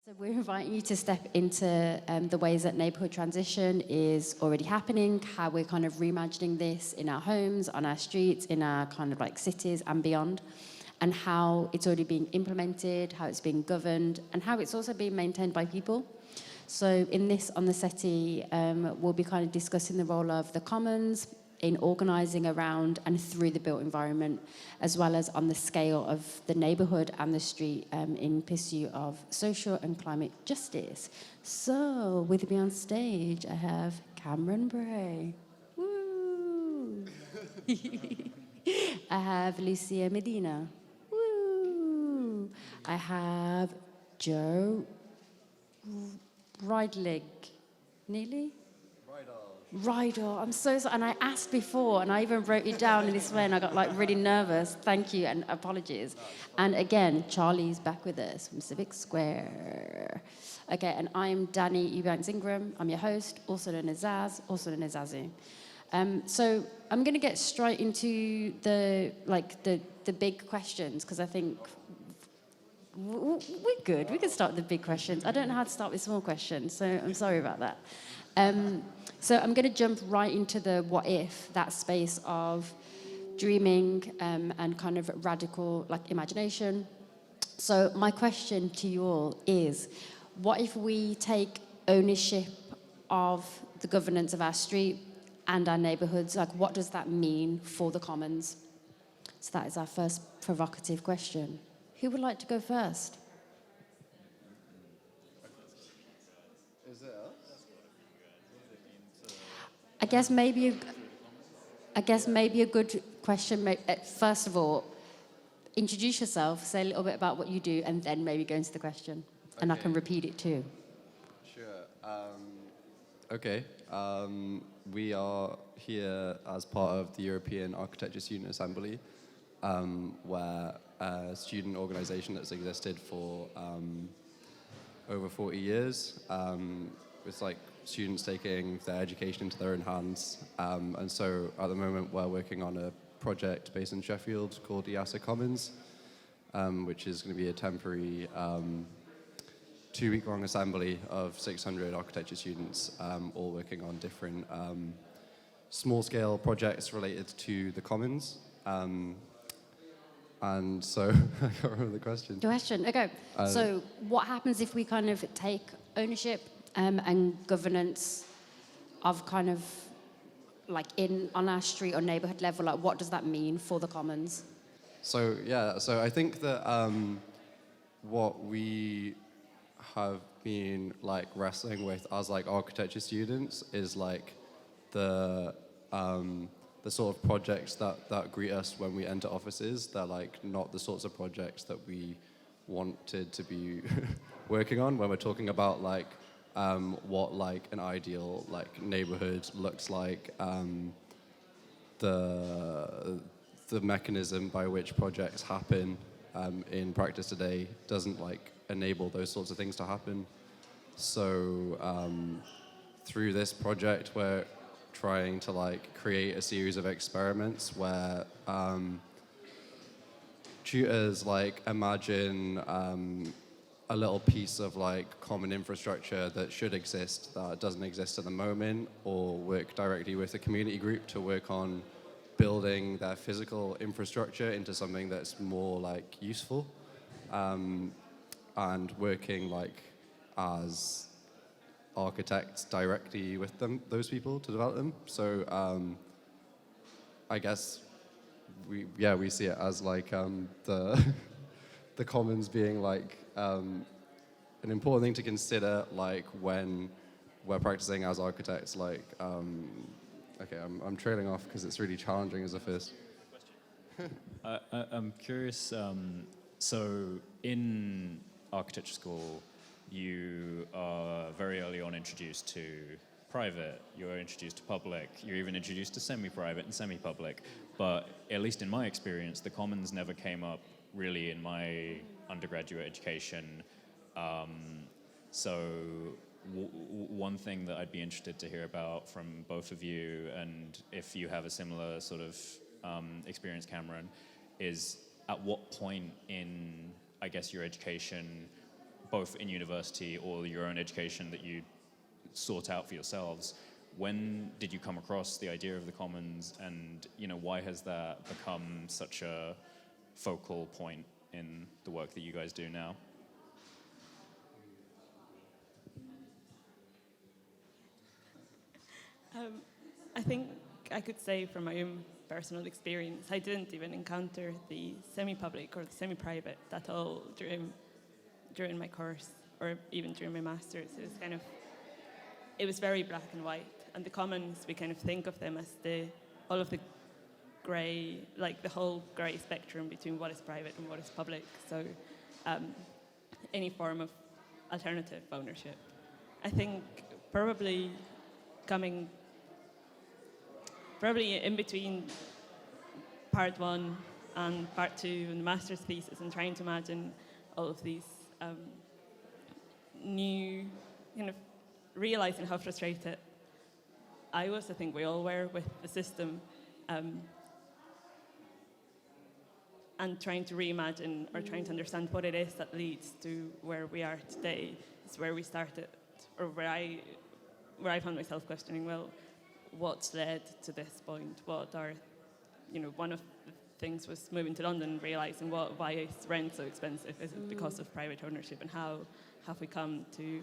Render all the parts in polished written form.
So we're inviting you to step into the ways that neighbourhood transition is already happening, how we're kind of reimagining this in our homes, on our streets, in our kind of like cities and beyond, and how it's already being implemented, how it's being governed, and how it's also being maintained by people. So in this, on the settee, we'll be kind of discussing the role of the commons in organising around and through the built environment, as well as on the scale of the neighbourhood and the street in pursuit of social and climate justice. So with me on stage, I have Cameron Bray. Woo! I have Lucia Medina. Woo! I have Joe Ridealgh. Nearly? Ridealgh. I'm so sorry. And I asked before, and I even wrote it down in this way, and I got like really nervous. Thank you, and apologies. And again, Charlie's back with us from Civic Square. Okay, and I'm Danni Ebanks-Ingram. I'm your host, also known as Zaz, also known as Zazu. So I'm going to get straight into the big questions, because I think we're good. We can start with the big questions. I don't know how to start with small questions, so I'm sorry about that. So I'm going to jump right into the what if, that space of dreaming and kind of radical like imagination. So my question to you all is, what if we take ownership of the governance of our street and our neighbourhoods? Like, what does that mean for the commons? So that is our first provocative question. Who would like to go first? I guess maybe a good question. First of all, introduce yourself, say a little bit about what you do, and then maybe go into the question. And I can repeat it too. Sure. We are here as part of the European Architecture Student Assembly, where a student organisation that's existed for over 40 years. It's like students taking their education into their own hands. And so at the moment we're working on a project based in Sheffield called EASA Commons, which is going to be a temporary 2-week-long assembly of 600 architecture students, all working on different small-scale projects related to the commons. And so, I can't remember the question. Okay. So what happens if we kind of take ownership and governance of kind of like on our street or neighbourhood level? Like, what does that mean for the commons? So I think that what we have been like wrestling with as like architecture students is like the sort of projects that greet us when we enter offices. They're like not the sorts of projects that we wanted to be working on when we're talking about like what like an ideal like neighborhood looks like, the mechanism by which projects happen in practice today doesn't like enable those sorts of things to happen. So through this project we're trying to like create a series of experiments where tutors like imagine a little piece of like common infrastructure that should exist that doesn't exist at the moment, or work directly with a community group to work on building their physical infrastructure into something that's more like useful, and working like as architects directly with those people to develop them. So I guess we see it as like the commons being like an important thing to consider, like when we're practicing as architects. Like, okay, I'm trailing off because it's really challenging as a first. I'm curious. So in architecture school, you are very early on introduced to private, you're introduced to public, you're even introduced to semi-private and semi-public. But at least in my experience, the commons never came up really in my undergraduate education. So one thing that I'd be interested to hear about from both of you, and if you have a similar sort of experience, Cameron, is at what point in, I guess, your education both in university or your own education that you sort out for yourselves. When did you come across the idea of the Commons, and why has that become such a focal point in the work that you guys do now? I think I could say from my own personal experience, I didn't even encounter the semi-public or the semi-private at all during my course or even during my master's. It was very black and white. And the Commons, we kind of think of them as all of the grey, like the whole grey spectrum between what is private and what is public. So any form of alternative ownership. I think probably in between part 1 and part 2 and the master's thesis, and trying to imagine all of these new, realizing how frustrated I think we all were with the system, and trying to reimagine or trying to understand what it is that leads to where we are today. It's where we started, or where I found myself questioning, well, what's led to this point? What are, one of the things was moving to London, realizing why is rent so expensive? Is it because of private ownership? And how have we come to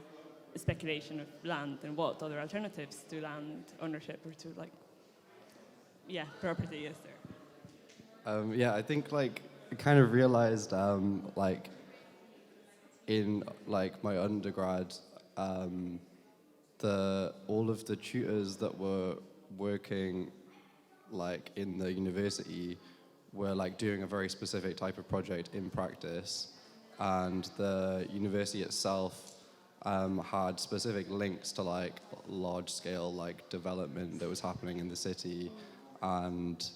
a speculation of land, and what other alternatives to land ownership or to property is there? I think I kind of realized in my undergrad, all of the tutors that were working in the university were doing a very specific type of project in practice, and the university itself had specific links to large scale development that was happening in the city, and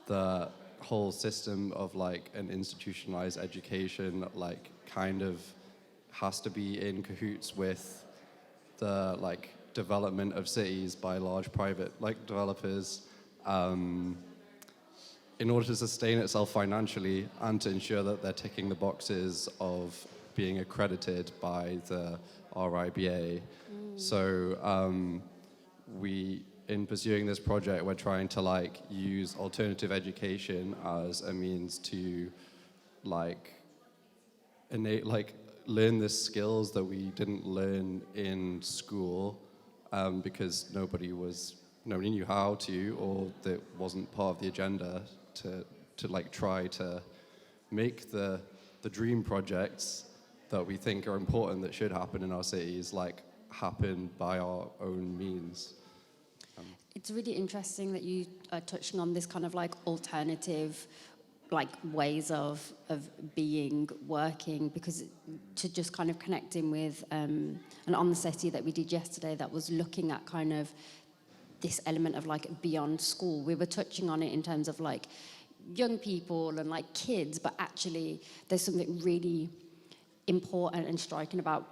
the whole system of an institutionalized education kind of has to be in cahoots with the development of cities by large private developers, in order to sustain itself financially and to ensure that they're ticking the boxes of being accredited by the RIBA. So in pursuing this project, we're trying to use alternative education as a means to learn the skills that we didn't learn in school, because nobody knew how to, or that wasn't part of the agenda to try to make the dream projects that we think are important, that should happen in our cities, happen by our own means. It's really interesting that you are touching on this kind of alternative ways of being, working, because to just kind of connecting with and on the settee that we did yesterday, that was looking at kind of this element of beyond school. We were touching on it in terms of young people and kids, but actually there's something really important and striking about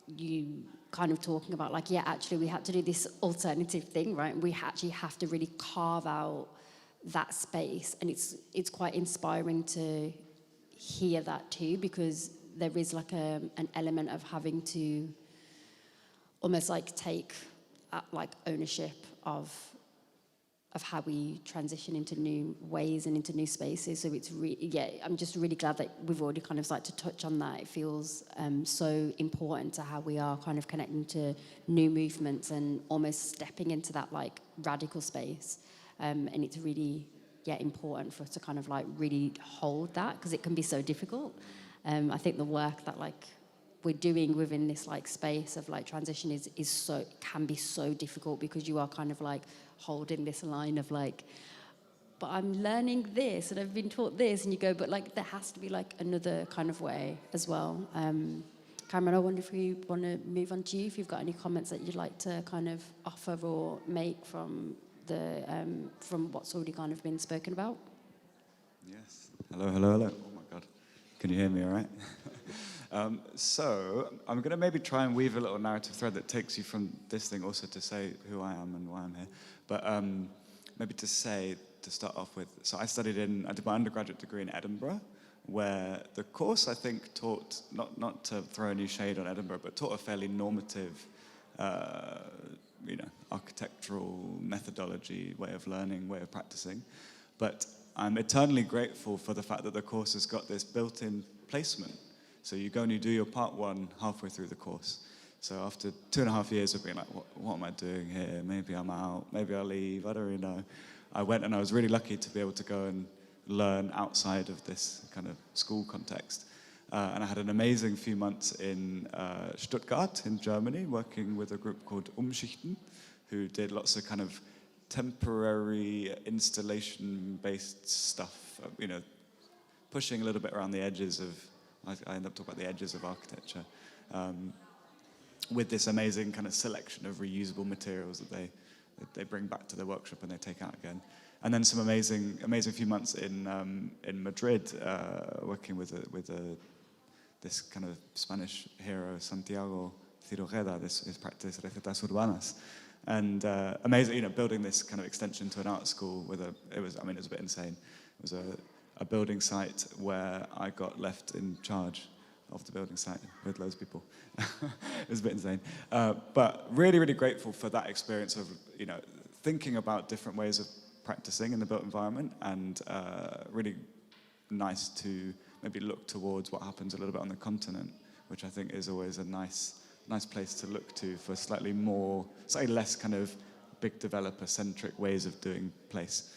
you kind of talking about actually we had to do this alternative thing, right? We actually have to really carve out that space, and it's quite inspiring to hear that too, because there is an element of having to almost take ownership of how we transition into new ways and into new spaces. So it's I'm just really glad that we've already kind of started to touch on that. It feels so important to how we are kind of connecting to new movements and almost stepping into that radical space. And it's really important for us to kind of really hold that, because it can be so difficult. I think the work that we're doing within this space of transition can be so difficult, because you are kind of holding this line of but I'm learning this and I've been taught this, and you go, but there has to be another kind of way as well. Cameron, I wonder if you want to move on to you, if you've got any comments that you'd like to kind of offer or make from what's already kind of been spoken about. Yes. Hello. Oh my God. Can you hear me all right? So I'm going to maybe try and weave a little narrative thread that takes you from this thing also to say who I am and why I'm here. But maybe to start off with, so I did my undergraduate degree in Edinburgh, where the course, I think, taught, not to throw any shade on Edinburgh, but taught a fairly normative, architectural methodology, way of learning, way of practicing. But I'm eternally grateful for the fact that the course has got this built-in placement. So you go and you do your part one halfway through the course. So after 2.5 years of being like, what am I doing here? Maybe I'm out, maybe I'll leave, I don't really know. I went and I was really lucky to be able to go and learn outside of this kind of school context. And I had an amazing few months in Stuttgart in Germany, working with a group called Umschichten, who did lots of kind of temporary installation-based stuff, pushing a little bit around the edges of, I end up talking about the edges of architecture, with this amazing kind of selection of reusable materials that they bring back to their workshop and they take out again. And then some amazing few months in Madrid, working with this kind of Spanish hero, Santiago Cirojeda, his practice, Recetas Urbanas. And amazing, building this kind of extension to an art school it was a bit insane. It was a building site where I got left in charge of the building site with loads of people. It was a bit insane. But really, really grateful for that experience of, thinking about different ways of practicing in the built environment, and really nice to maybe look towards what happens a little bit on the continent, which I think is always a nice place to look to for slightly less kind of big developer-centric ways of doing place.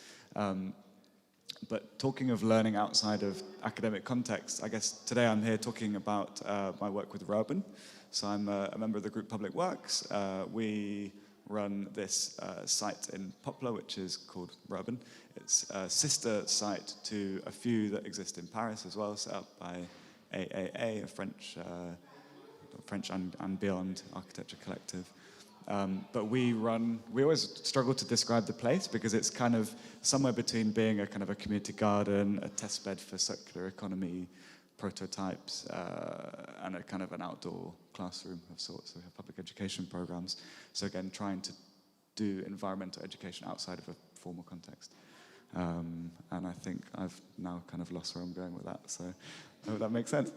But talking of learning outside of academic context, I guess today I'm here talking about my work with Urban. So I'm a member of the group Public Works. We run this site in Poplar, which is called Urban. It's a sister site to a few that exist in Paris as well, set up by AAA, a French and beyond architecture collective. But we always struggle to describe the place because it's kind of somewhere between being a kind of a community garden, a test bed for circular economy prototypes, and a kind of an outdoor classroom of sorts. So we have public education programs. So again, trying to do environmental education outside of a formal context. And I think I've now kind of lost where I'm going with that. So I hope that makes sense.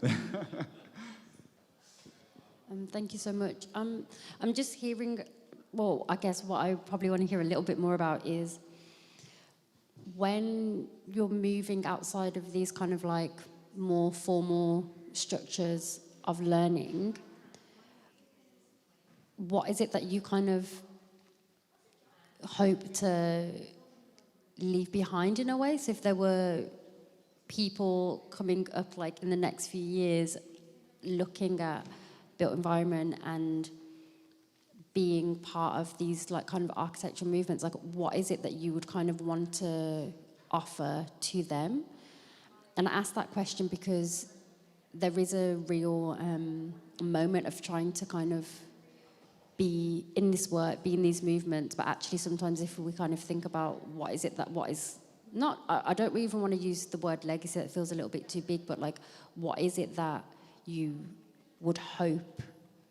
Thank you so much. I'm just hearing, I guess what I probably want to hear a little bit more about is when you're moving outside of these kind of like more formal structures of learning, what is it that you kind of hope to leave behind in a way? So if there were people coming up like in the next few years looking at built environment and being part of these like kind of architectural movements, like what is it that you would kind of want to offer to them? And I ask that question because there is a real moment of trying to kind of be in this work, be in these movements, but actually sometimes if we kind of think about what is not, I don't even want to use the word legacy, that feels a little bit too big, but like what is it that you would hope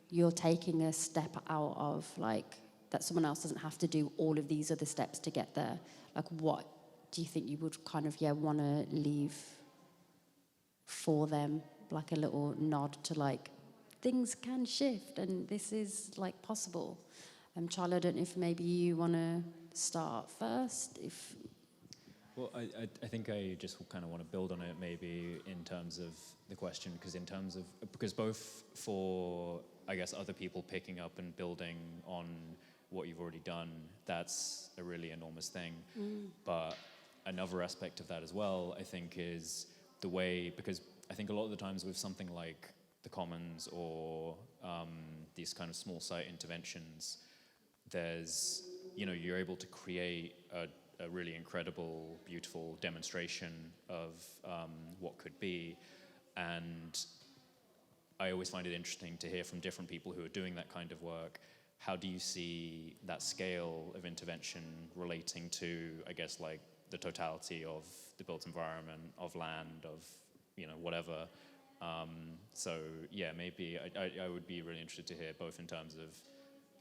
you're taking a step out of, like that someone else doesn't have to do all of these other steps to get there? Like what do you think you would kind of, want to leave for them, like a little nod to like, things can shift and this is like possible? Charlie, I don't know if maybe you want to start first. Well, I think I just kind of want to build on it maybe in terms of the question, because both for, I guess, other people picking up and building on what you've already done, that's a really enormous thing. But another aspect of that as well, I think, is the way, because I think a lot of the times with something like the Commons or these kind of small site interventions, there's, you're able to create a really incredible, beautiful demonstration of what could be. And I always find it interesting to hear from different people who are doing that kind of work. How do you see that scale of intervention relating to, I guess, like the totality of the built environment, of land, of, whatever? So yeah, maybe I would be really interested to hear both in terms of,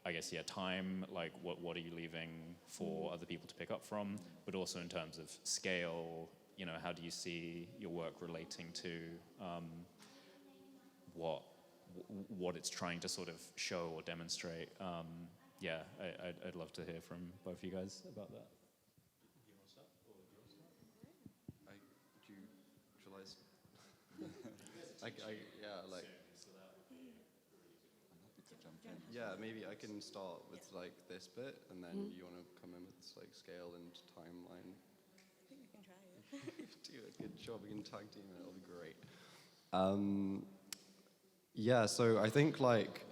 I guess, time, like what are you leaving for other people to pick up from, but also in terms of scale how do you see your work relating to what it's trying to sort of show or demonstrate? I'd love to hear from both of you guys about that. Yeah, maybe I can start with like this bit, and then you want to come in with like scale and timeline. I think we can try it. Do a good job. We can tag team it. It'll be great. So I think like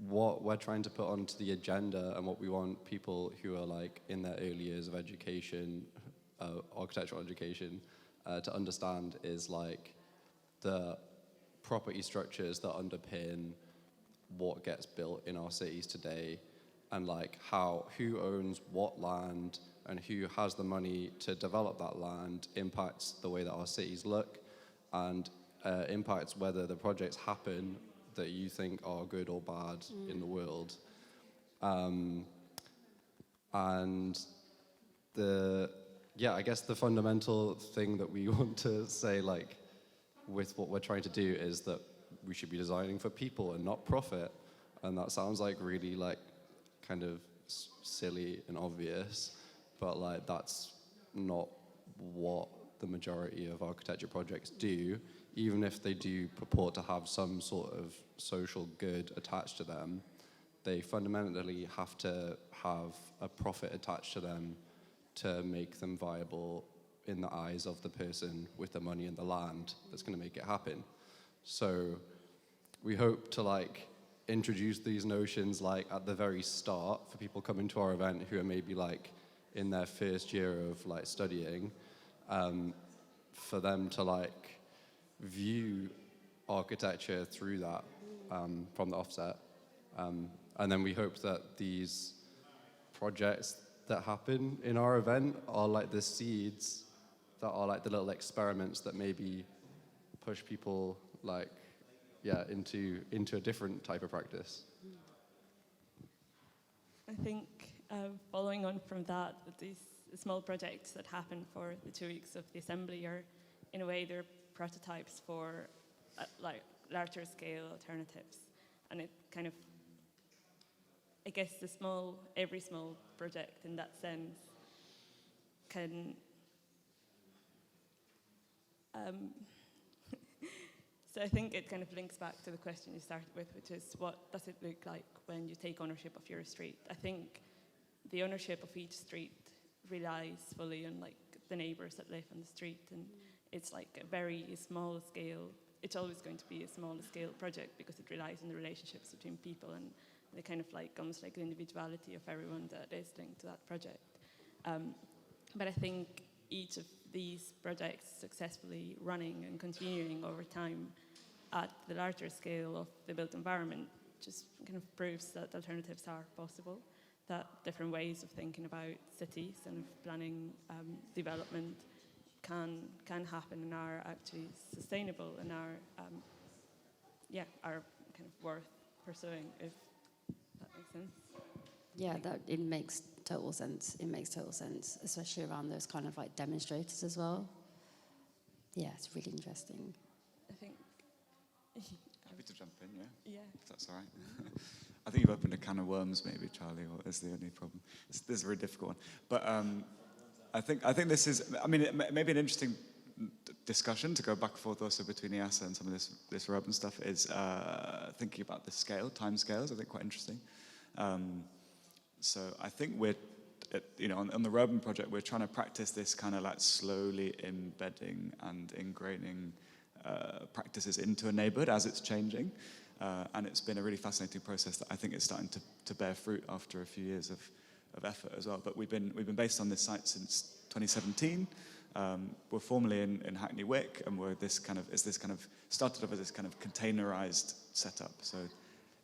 what we're trying to put onto the agenda and what we want people who are like in their early years of education, architectural education, to understand is like the property structures that underpin what gets built in our cities today, and like who owns what land and who has the money to develop that land impacts the way that our cities look, and impacts whether the projects happen that you think are good or bad in the world. And I guess the fundamental thing that we want to say, like, with what we're trying to do is that we should be designing for people and not profit. And that sounds like really like kind of silly and obvious, but like that's not what the majority of architecture projects do. Even if they do purport to have some sort of social good attached to them, they fundamentally have to have a profit attached to them to make them viable in the eyes of the person with the money and the land that's going to make it happen. So we hope to like introduce these notions like at the very start for people coming to our event who are maybe like in their first year of like studying, for them to like view architecture through that from the offset. And then we hope that these projects that happen in our event are like the seeds that are like the little experiments that maybe push people like, into a different type of practice. I think following on from that, these small projects that happen for the 2 weeks of the assembly are, in a way, they're prototypes for like larger scale alternatives. And it kind of, I guess every small project in that sense can, so I think it kind of links back to the question you started with, which is what does it look like when you take ownership of your street? I think the ownership of each street relies fully on like the neighbours that live on the street, and it's like a very small scale. It's always going to be a small scale project because it relies on the relationships between people and the kind of like almost like the individuality of everyone that is linked to that project. But I think each of these projects successfully running and continuing over time at the larger scale of the built environment just kind of proves that alternatives are possible, that different ways of thinking about cities and of planning development can happen and are actually sustainable and are kind of worth pursuing, if that makes sense. Yeah, it makes total sense. It makes total sense, especially around those kind of like demonstrators as well. Yeah, it's really interesting. I think. Happy to jump in, yeah? Yeah. If that's all right. I think you've opened a can of worms, maybe, Charlie, or is the only problem? This is a very difficult one. But I think this is, I mean, it may be an interesting discussion to go back and forth also between EASA and some of this urban stuff is thinking about the scale, time scales, I think quite interesting. So I think we're, on the Urban project, we're trying to practice this kind of like slowly embedding and ingraining practices into a neighborhood as it's changing. And it's been a really fascinating process that I think is starting to bear fruit after a few years of effort as well. But we've been based on this site since 2017. We're formerly in Hackney Wick, and started off as this kind of containerized setup. So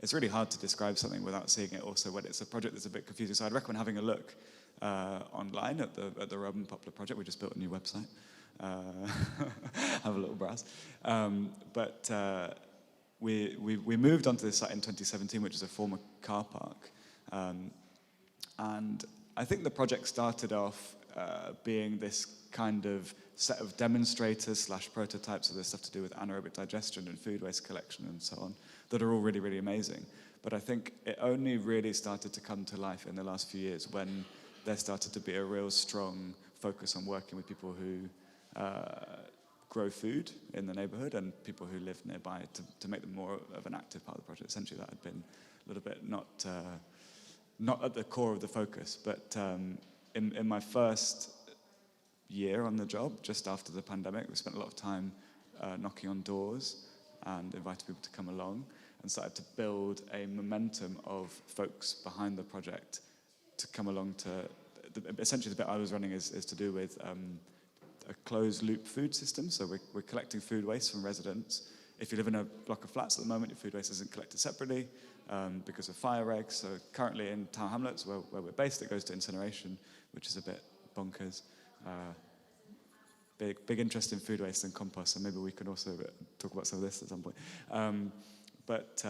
it's really hard to describe something without seeing it also when it's a project that's a bit confusing. So I'd recommend having a look online at the Urban Popular project. We just built a new website. Have a little browse. We moved onto this site in 2017, which is a former car park. And I think the project started off being this kind of set of demonstrators / prototypes of this stuff to do with anaerobic digestion and food waste collection and so on that are all really, really amazing. But I think it only really started to come to life in the last few years when there started to be a real strong focus on working with people who grow food in the neighbourhood and people who live nearby to make them more of an active part of the project. Essentially, that had been a little bit not at the core of the focus. But in my first year on the job, just after the pandemic, we spent a lot of time knocking on doors and inviting people to come along, and started to build a momentum of folks behind the project to come along to... essentially, the bit I was running is to do with a closed-loop food system. So we're collecting food waste from residents. If you live in a block of flats at the moment, your food waste isn't collected separately because of fire regs. So currently in Tower Hamlets, where we're based, it goes to incineration, which is a bit bonkers. Big interest in food waste and compost, so maybe we can also talk about some of this at some point. But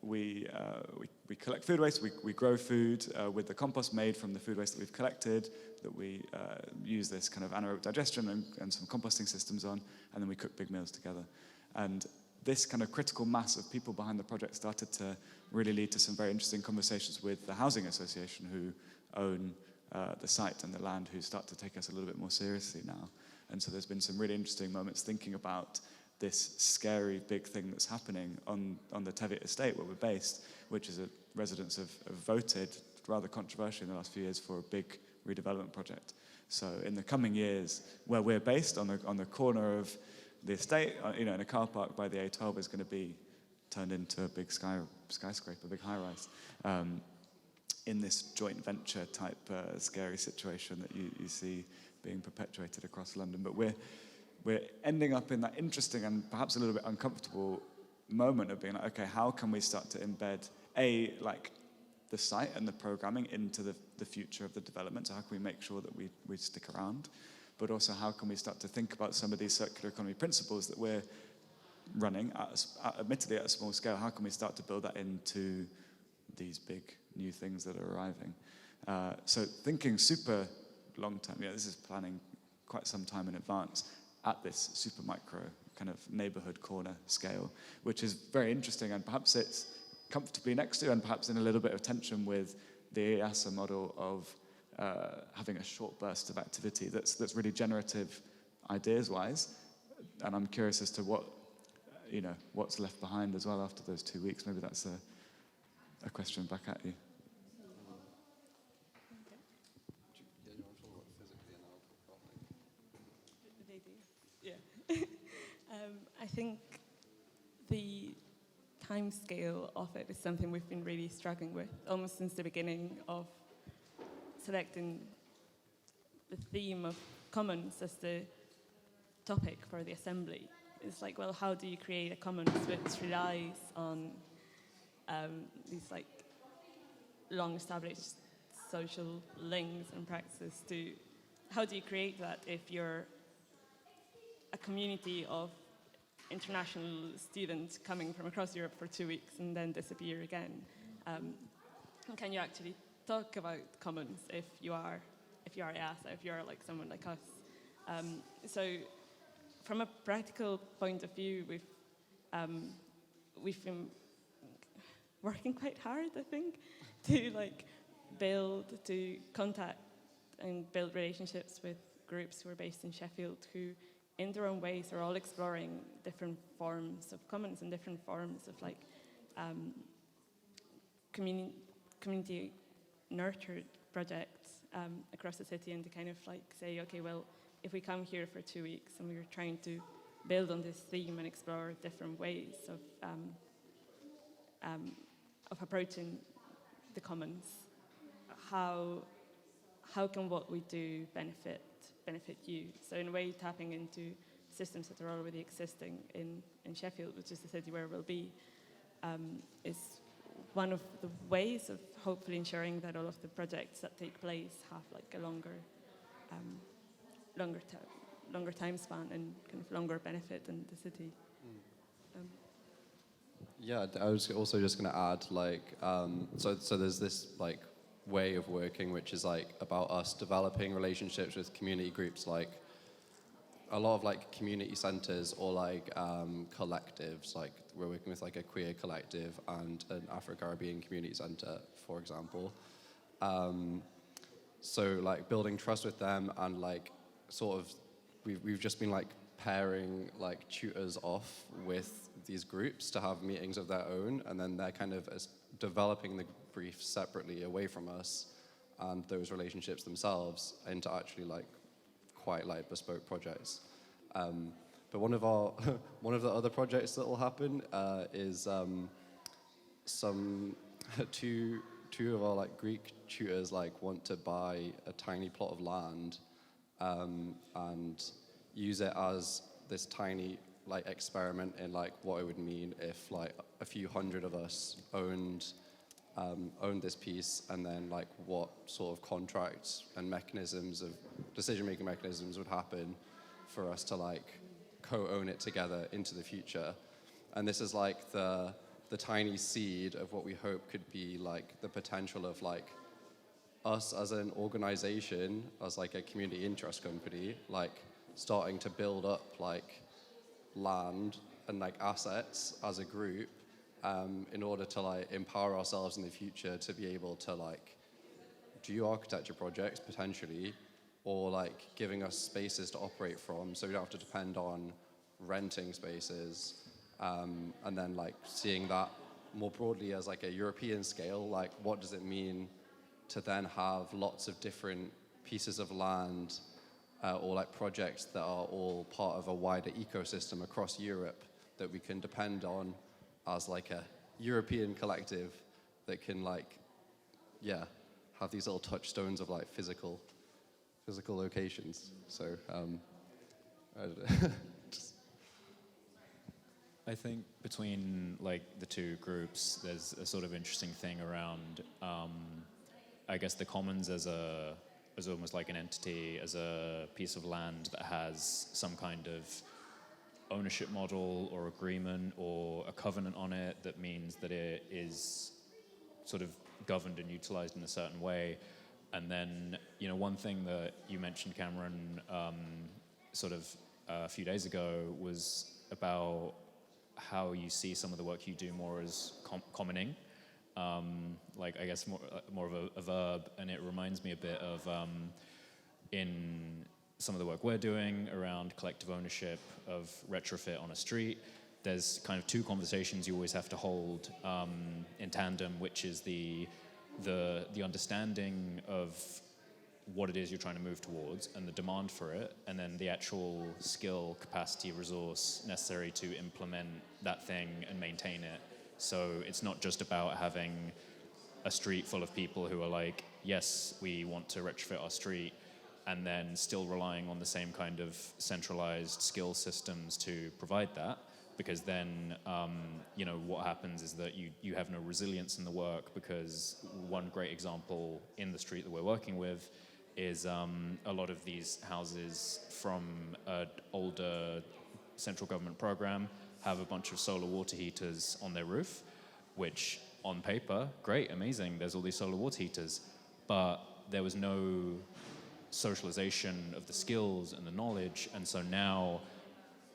we collect food waste, we grow food with the compost made from the food waste that we've collected, that we use this kind of anaerobic digestion and some composting systems on, and then we cook big meals together. And this kind of critical mass of people behind the project started to really lead to some very interesting conversations with the housing association who own the site and the land, who start to take us a little bit more seriously now. And so there's been some really interesting moments thinking about this scary big thing that's happening on the Teviot estate where we're based, which is residents have voted rather controversially in the last few years for a big redevelopment project. So in the coming years, where we're based on the corner of the estate, in a car park by the A12 is going to be turned into a big skyscraper, a big high-rise, in this joint venture type scary situation that you see being perpetuated across London. But we're ending up in that interesting and perhaps a little bit uncomfortable moment of being like, okay, how can we start to embed the site and the programming into the future of the development? So how can we make sure that we stick around? But also, how can we start to think about some of these circular economy principles that we're running, admittedly at a small scale? How can we start to build that into these big new things that are arriving? So thinking super long term, this is planning quite some time in advance at this super micro kind of neighbourhood corner scale, which is very interesting, and perhaps it's comfortably next to and perhaps in a little bit of tension with the EASA model of having a short burst of activity that's really generative ideas-wise. And I'm curious as to what's left behind as well after those 2 weeks. Maybe that's a question back at you. I think the time scale of it is something we've been really struggling with almost since the beginning of selecting the theme of commons as the topic for the assembly. It's like, well, how do you create a commons which relies on these long-established social links and practices? How do you create that if you're a community of international students coming from across Europe for 2 weeks and then disappear again? Can you actually talk about commons if you are EASA, if you're like someone like us? So from a practical point of view, we've been working quite hard, I think, to contact and build relationships with groups who are based in Sheffield who, in their own ways, are all exploring different forms of commons and different forms of community nurtured projects across the city, and to kind of say, okay, well, if we come here for 2 weeks and we're trying to build on this theme and explore different ways of approaching the commons, how can what we do benefit you? So in a way, tapping into systems that are already existing in Sheffield, which is the city where we'll be, is one of the ways of hopefully ensuring that all of the projects that take place have a longer time span and kind of longer benefit in the city. Yeah, I was also just going to add, so there's this way of working which is about us developing relationships with community groups a lot of like community centers or like collectives. Like we're working with like a queer collective and an Afro-Caribbean community center, for example. So like building trust with them and like sort of we've just been like pairing like tutors off with these groups to have meetings of their own, and then they're kind of developing the brief separately away from us and those relationships themselves into actually like quite like bespoke projects. But one of our one of the other projects that will happen is some two of our like Greek tutors like want to buy a tiny plot of land and use it as this tiny like experiment in like what it would mean if like a few hundred of us owned this piece, and then like what sort of contracts and mechanisms of decision-making mechanisms would happen for us to like co-own it together into the future. And this is like the tiny seed of what we hope could be like the potential of like us as an organization, as like a community interest company, like starting to build up like land and like assets as a group in order to like empower ourselves in the future to be able to like do architecture projects potentially, or like giving us spaces to operate from so we don't have to depend on renting spaces, and then like seeing that more broadly as like a European scale, like what does it mean to then have lots of different pieces of land or like projects that are all part of a wider ecosystem across Europe that we can depend on as like a European collective that can like, yeah, have these little touchstones of like physical locations. So, I don't know. I think between like the two groups, there's a sort of interesting thing around, I guess, the commons as almost like an entity, as a piece of land that has some kind of ownership model or agreement or a covenant on it that means that it is sort of governed and utilized in a certain way. And then, you know, one thing that you mentioned, Cameron, sort of a few days ago was about how you see some of the work you do more as commoning. Like, I guess more of a verb, and it reminds me a bit of in some of the work we're doing around collective ownership of retrofit on a street. There's kind of two conversations you always have to hold in tandem, which is the understanding of what it is you're trying to move towards and the demand for it, and then the actual skill, capacity, resource necessary to implement that thing and maintain it. So it's not just about having a street full of people who are like, yes, we want to retrofit our street, and then still relying on the same kind of centralized skill systems to provide that. Because then, you know, what happens is that you have no resilience in the work, because one great example in the street that we're working with is a lot of these houses from an older central government program have a bunch of solar water heaters on their roof, which on paper, great, amazing, there's all these solar water heaters, but there was no socialization of the skills and the knowledge, and so now,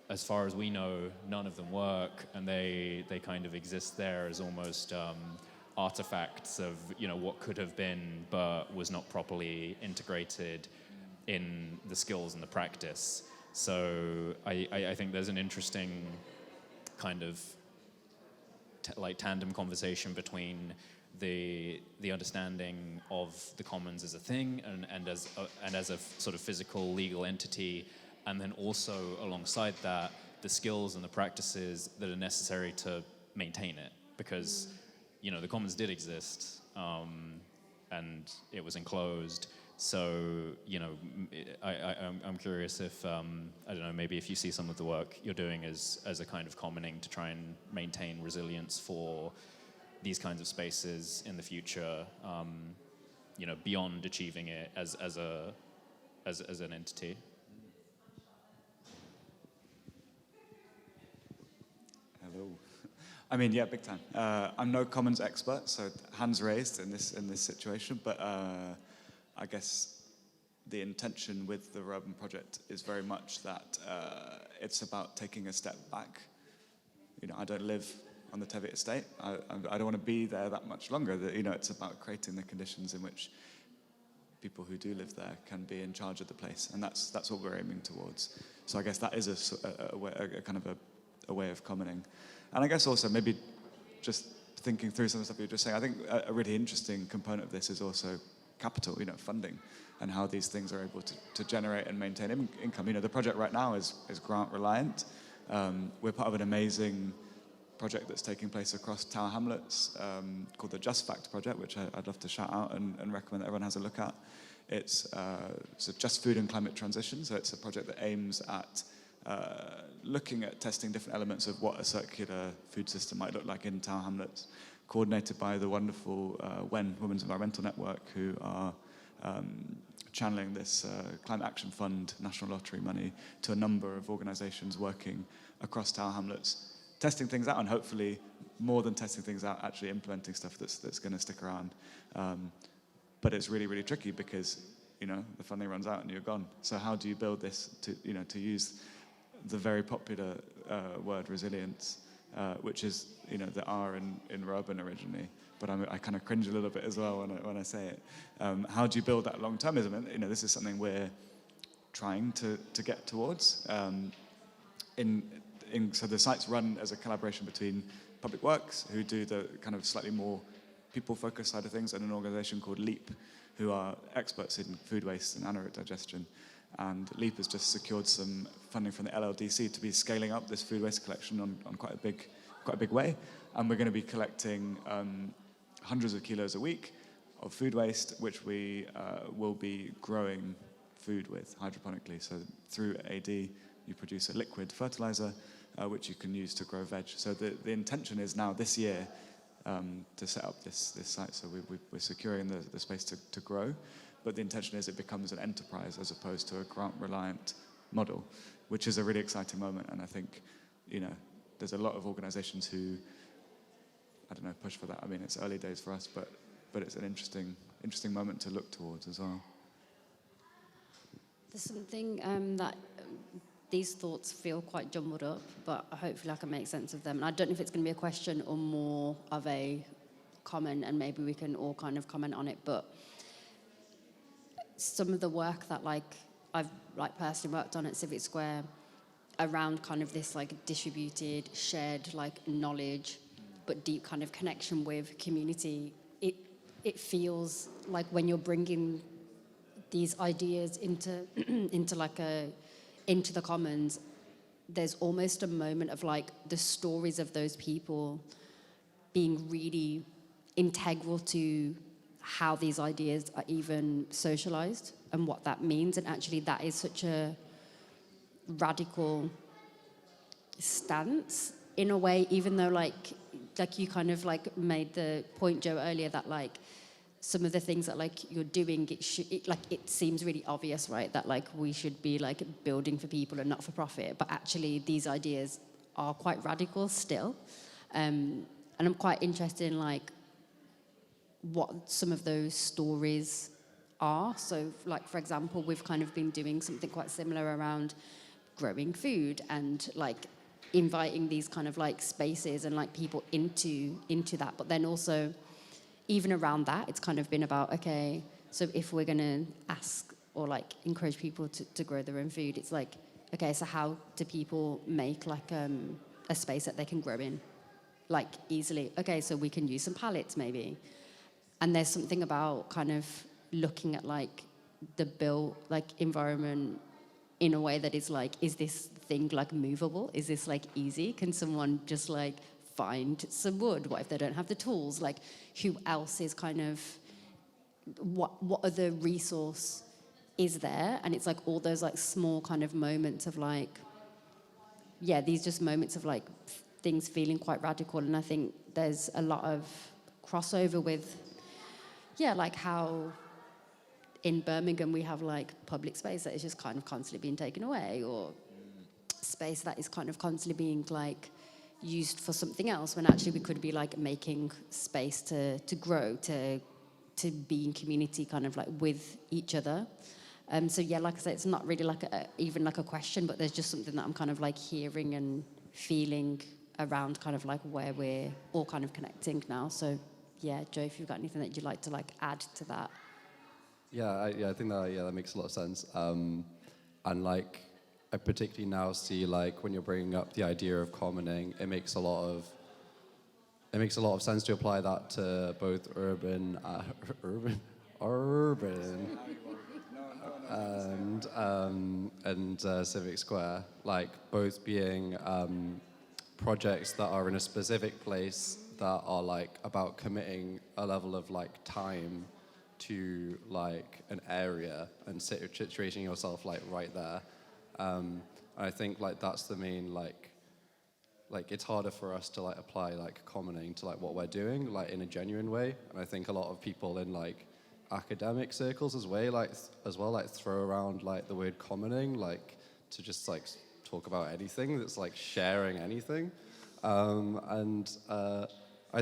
as far as we know, none of them work, and they kind of exist there as almost artifacts of, you know, what could have been but was not properly integrated in the skills and the practice. So I think there's an interesting kind of like tandem conversation between the understanding of the commons as a thing and as a sort of physical legal entity, and then also alongside that the skills and the practices that are necessary to maintain it, because you know the commons did exist and it was enclosed. So you know, I'm curious if I don't know, maybe if you see some of the work you're doing as a kind of commoning to try and maintain resilience for these kinds of spaces in the future, you know, beyond achieving it as an entity. Hello. I mean, yeah, big time. I'm no commons expert, so hands raised in this situation. But I guess the intention with the Urban project is very much that it's about taking a step back. You know, I don't live on the Teviot estate. I don't want to be there that much longer. You know, it's about creating the conditions in which people who do live there can be in charge of the place, and that's what we're aiming towards. So I guess that is a kind of a way of commenting. And I guess also maybe just thinking through some of the stuff you were just saying, I think a really interesting component of this is also capital, you know, funding, and how these things are able to generate and maintain income. You know, the project right now is grant reliant. We're part of an amazing project that's taking place across Tower Hamlets called the Just Fact Project, which I'd love to shout out and recommend that everyone has a look at. It's a just food and climate transition, so it's a project that aims at looking at testing different elements of what a circular food system might look like in Tower Hamlets, coordinated by the wonderful Women's Environmental Network, who are channeling this Climate Action Fund National Lottery money to a number of organisations working across Tower Hamlets, testing things out, and hopefully more than testing things out, actually implementing stuff that's going to stick around. But it's really, really tricky because, you know, the funding runs out and you're gone. So how do you build this to use the very popular word resilience, which is, you know, the R in Urban originally, but I kind of cringe a little bit as well when I say it. How do you build that long-termism? And, you know, this is something we're trying to get towards. So the site's run as a collaboration between Public Works, who do the kind of slightly more people-focused side of things, and an organisation called LEAP, who are experts in food waste and anaerobic digestion. And LEAP has just secured some funding from the LLDC to be scaling up this food waste collection on quite a big way. And we're going to be collecting hundreds of kilos a week of food waste, which we will be growing food with hydroponically. So through AD, you produce a liquid fertilizer, which you can use to grow veg. So the intention is now this year to set up this site. So we're securing the space to grow. But the intention is it becomes an enterprise as opposed to a grant-reliant model, which is a really exciting moment. And I think, you know, there's a lot of organisations who, I don't know, push for that. I mean, it's early days for us, but it's an interesting moment to look towards as well. There's something that these thoughts feel quite jumbled up, but hopefully I can make sense of them. And I don't know if it's going to be a question or more of a comment, and maybe we can all kind of comment on it. But some of the work that I've personally worked on at Civic Square around kind of this distributed, shared knowledge, but deep kind of connection with community, it feels like when you're bringing these ideas into into the commons, there's almost a moment of the stories of those people being really integral to how these ideas are even socialized and what that means. And actually that is such a radical stance in a way, even though you kind of made the point, Joe, earlier that some of the things that you're doing, it seems really obvious, right? That we should be building for people and not for profit. But actually these ideas are quite radical still. And I'm quite interested in what some of those stories are. So for example, we've kind of been doing something quite similar around growing food and inviting these kind of spaces and people into that. But then also, even around that, it's kind of been about, okay, so if we're going to ask or encourage people to grow their own food, it's okay, so how do people make a space that they can grow in easily? Okay, so we can use some pallets maybe. And there's something about kind of looking at the built environment in a way that is is this thing movable? Is this easy? Can someone just find some wood? What if they don't have the tools? Who else is kind of, what other resource is there? And it's all those small kind of moments of these just moments of things feeling quite radical. And I think there's a lot of crossover with how in Birmingham we have public space that is just kind of constantly being taken away, or space that is kind of constantly being used for something else, when actually we could be making space to grow, to be in community kind of with each other. So yeah, like I said, it's not really like even like a question, but there's just something that I'm kind of like hearing and feeling around kind of like where we're all kind of connecting now. So yeah, Joe, if you've got anything that you'd like to like add to that. I think that makes a lot of sense. And like, I particularly now see like when you're bringing up the idea of commoning, it makes a lot of sense to apply that to both urban and Civic Square, like both being projects that are in a specific place that are like about committing a level of like time to like an area and situating yourself like right there. And I think like that's the main like it's harder for us to like apply like commoning to like what we're doing like in a genuine way. And I think a lot of people in like academic circles as well like throw around like the word commoning like to just like talk about anything that's like sharing anything. I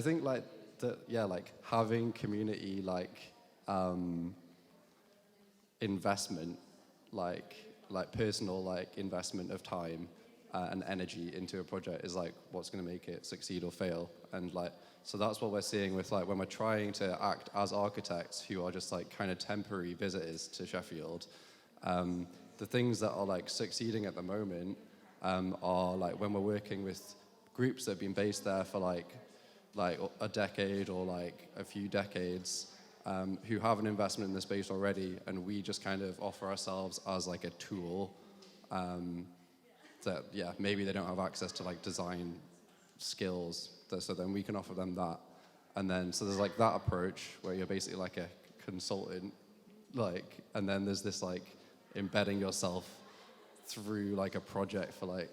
think like like having community like investment, like personal like investment of time and energy into a project is like what's going to make it succeed or fail. And like so that's what we're seeing with like when we're trying to act as architects who are just like kind of temporary visitors to Sheffield. The things that are like succeeding at the moment are like when we're working with groups that have been based there for like a decade or like a few decades, who have an investment in the space already, and we just kind of offer ourselves as like a tool that maybe they don't have access to like design skills, so then we can offer them that. And then so there's like that approach where you're basically like a consultant, like, and then there's this like embedding yourself through like a project for like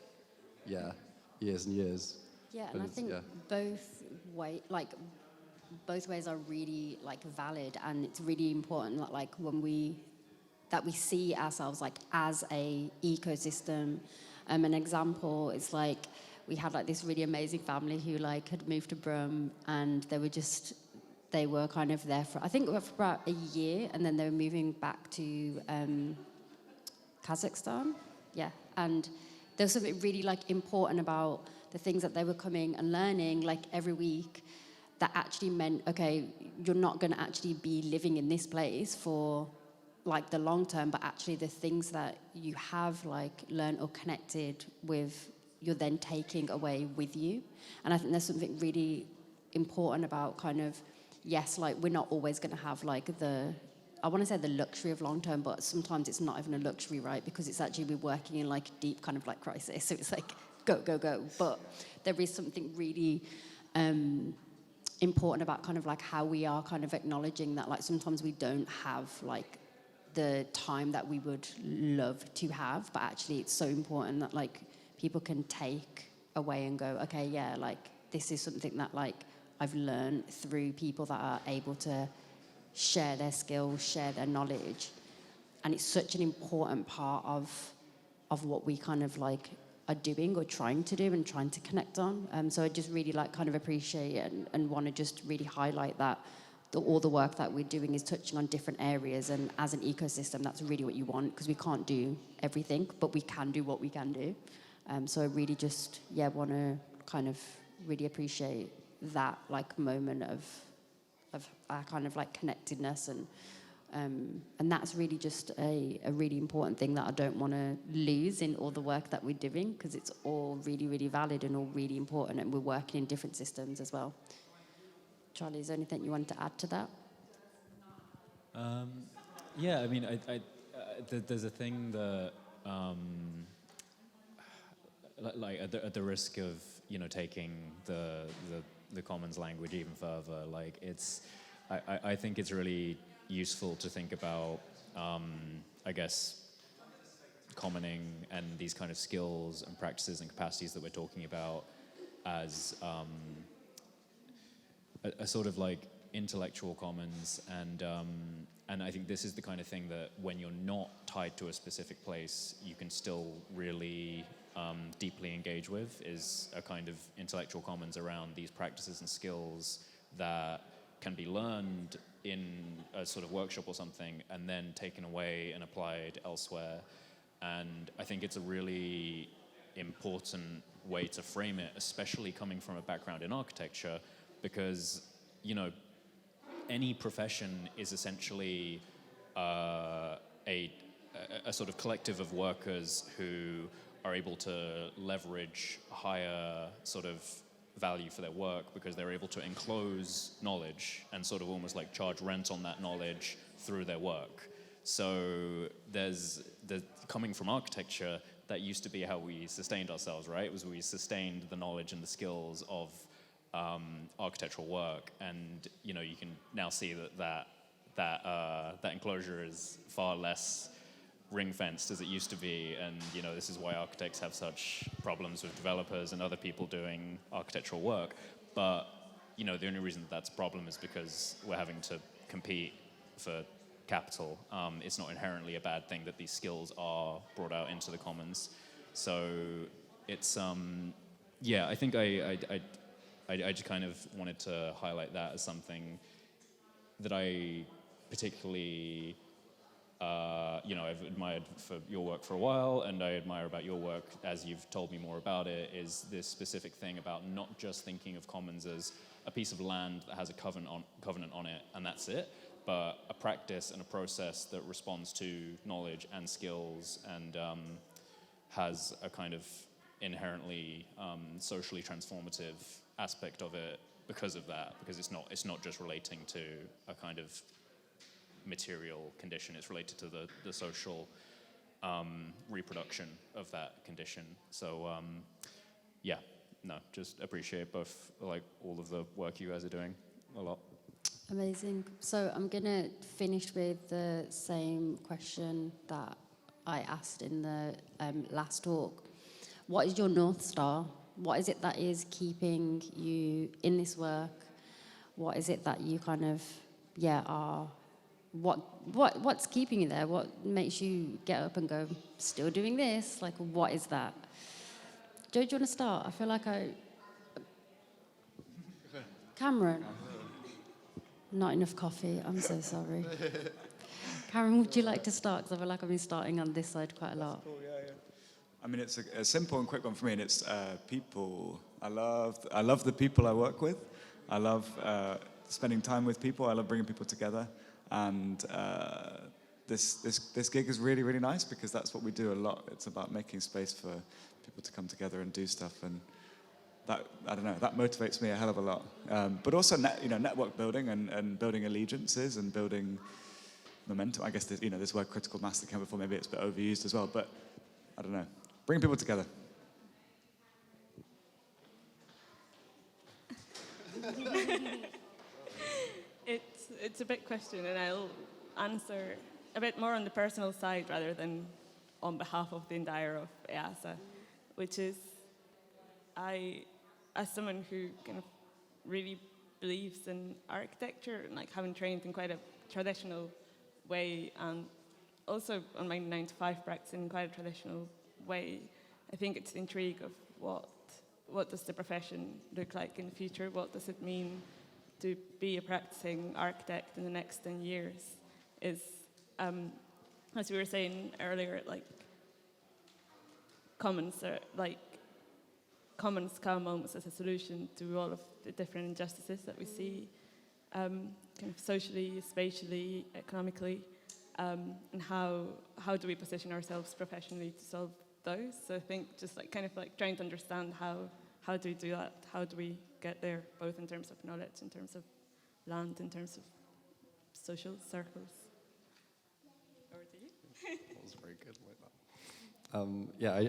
years and years. Yeah, and I think both ways are really like valid, and it's really important that like when we see ourselves like as a ecosystem. An example is like we had like this really amazing family who like had moved to Brum, and they were kind of there for I think for about a year, and then they were moving back to Kazakhstan. Yeah, and there was something really like important about the things that they were coming and learning like every week that actually meant, okay, you're not going to actually be living in this place for like the long term, but actually the things that you have like learned or connected with, you're then taking away with you. And I think there's something really important about kind of, yes, like we're not always going to have like I want to say the luxury of long term, but sometimes it's not even a luxury, right? Because it's actually we're working in like deep kind of like crisis. So it's like go, go, go. But there is something really important about kind of like how we are kind of acknowledging that like sometimes we don't have like the time that we would love to have, but actually it's so important that like people can take away and go, okay, yeah, like this is something that like I've learned through people that are able to share their skills, share their knowledge. And it's such an important part of what we kind of like are doing or trying to do and trying to connect on. So I just really like kind of appreciate it and want to just really highlight that all the work that we're doing is touching on different areas, and as an ecosystem, that's really what you want, because we can't do everything, but we can do what we can do. So I really just, want to kind of really appreciate that like moment of our kind of like connectedness, and that's really just a really important thing that I don't want to lose in all the work that we're doing, because it's all really, really valid and all really important, and we're working in different systems as well. Charlie, is there anything you want to add to that? I mean, there's a thing that, like at the risk of taking the commons language even further, like I think it's really useful to think about, I guess, commoning and these kind of skills and practices and capacities that we're talking about as a sort of like intellectual commons, and I think this is the kind of thing that when you're not tied to a specific place, you can still really deeply engage with, is a kind of intellectual commons around these practices and skills that can be learned in a sort of workshop or something and then taken away and applied elsewhere. And I think it's a really important way to frame it, especially coming from a background in architecture, because, you know, any profession is essentially a sort of collective of workers who are able to leverage higher sort of value for their work because they're able to enclose knowledge and sort of almost like charge rent on that knowledge through their work. So there's coming from architecture, that used to be how we sustained ourselves, right? It was we sustained the knowledge and the skills of architectural work, and you know, you can now see that enclosure is far less ring-fenced as it used to be, and you know, this is why architects have such problems with developers and other people doing architectural work. But you know, the only reason that's a problem is because we're having to compete for capital. It's not inherently a bad thing that these skills are brought out into the commons. So it's yeah, I think I just kind of wanted to highlight that as something that I particularly you know, I've admired for your work for a while, and I admire about your work as you've told me more about it, is this specific thing about not just thinking of commons as a piece of land that has a covenant on it, and that's it, but a practice and a process that responds to knowledge and skills and has a kind of inherently socially transformative aspect of it because of that, because it's not just relating to a kind of material condition, it's related to the social reproduction of that condition. So yeah, no, just appreciate both, like, all of the work you guys are doing a lot. Amazing. So I'm going to finish with the same question that I asked in the last talk. What is your North Star? What is it that is keeping you in this work? What is it that you kind of, are... What's keeping you there? What makes you get up and go, still doing this? Like, what is that? Joe, do you want to start? I feel like Cameron? Not enough coffee. I'm so sorry. Cameron, would you like to start? Because I feel like I've been starting on this side quite a lot. Cool, yeah. I mean, it's a simple and quick one for me, and it's people. I love the people I work with. I love spending time with people. I love bringing people together. And this gig is really, really nice because that's what we do a lot. It's about making space for people to come together and do stuff, and that, I don't know, that motivates me a hell of a lot. But also, network building and building allegiances and building momentum. I guess this word critical mass that came before, maybe it's a bit overused as well. But I don't know, bring people together. It's a big question, and I'll answer a bit more on the personal side rather than on behalf of the entire of EASA, which is as someone who kind of really believes in architecture and like having trained in quite a traditional way, and also on my 9-to-5 practice in quite a traditional way, I think it's the intrigue of what does the profession look like in the future? What does it mean to be a practicing architect in the next 10 years? Is, as we were saying earlier, like commons come almost as a solution to all of the different injustices that we see, kind of socially, spatially, economically, and how do we position ourselves professionally to solve those? So I think just trying to understand how do we do that? How do we get there, both in terms of knowledge, in terms of land, in terms of social circles? Over to you. That was very good. Like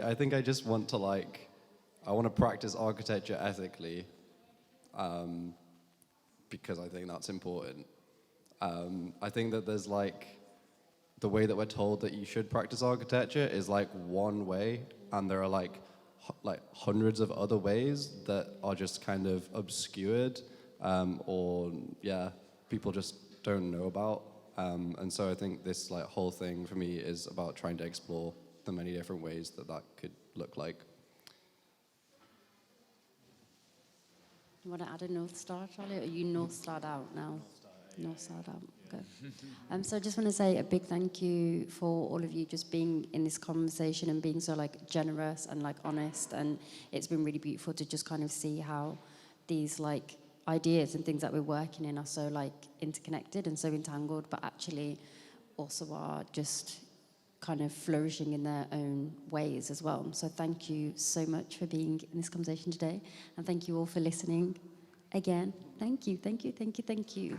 that. I think I just want to I want to practice architecture ethically, because I think that's important. I think that there's the way that we're told that you should practice architecture is one way, and there are hundreds of other ways that are just kind of obscured, or people just don't know about. And so I think this whole thing for me is about trying to explore the many different ways that could look like. You want to add a North Star, Charlie? Or are you North Starred out now? North Starred out. Okay. So I just want to say a big thank you for all of you just being in this conversation and being so like generous and like honest. And it's been really beautiful to just kind of see how these like ideas and things that we're working in are so like interconnected and so entangled, but actually also are just kind of flourishing in their own ways as well. So thank you so much for being in this conversation today. And thank you all for listening again. Thank you, thank you, thank you, thank you.